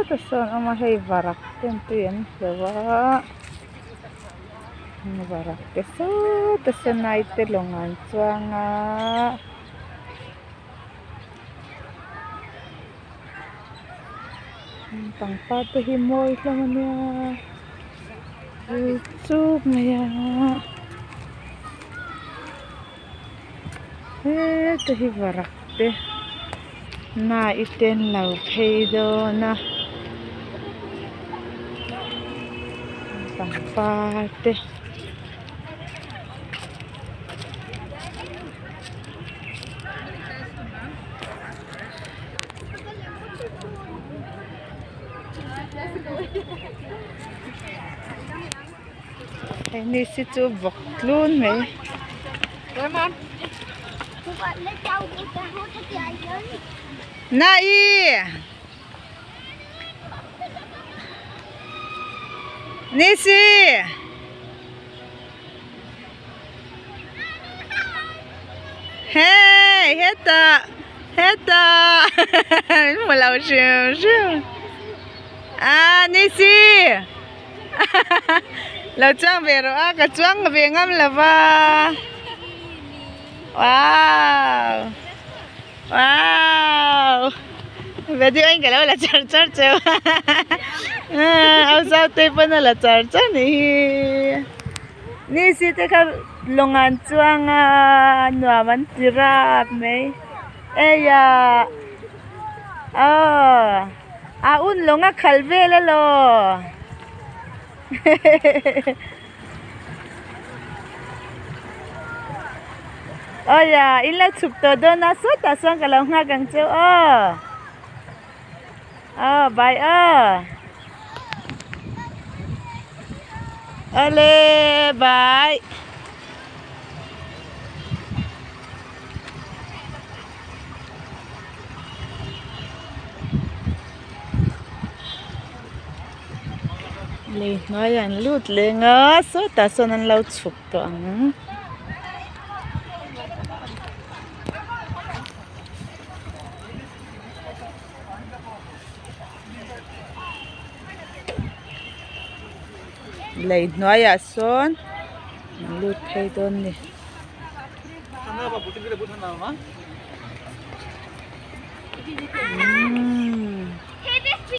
ta son ama hei varak ten tuyan lewa varak te so ta sanai te longan chuanga pangpa te hi moi hlamania chup maya te hi varak te na iten lau phei do na pangpa te ini si chu bok tlun mai nai nisi hey heta heta mau xiu nisi lâu chuang về rồi cả chuang về ngâm là ba wow wow về đi anh cái lâu là chở chở chở ông sao tây bên là chở chở nè si thế cái longan chuang nua man tira mấy ê ya un longa khalve la lo ôi à, in là chụp tờ đơn na suốt ta sang cái lòng hoa càng châu bài lê bài lê nói rằng lút lê ngớ suốt ta sang anh lâu chụp tờ lấy nói à son lút thấy đơn nè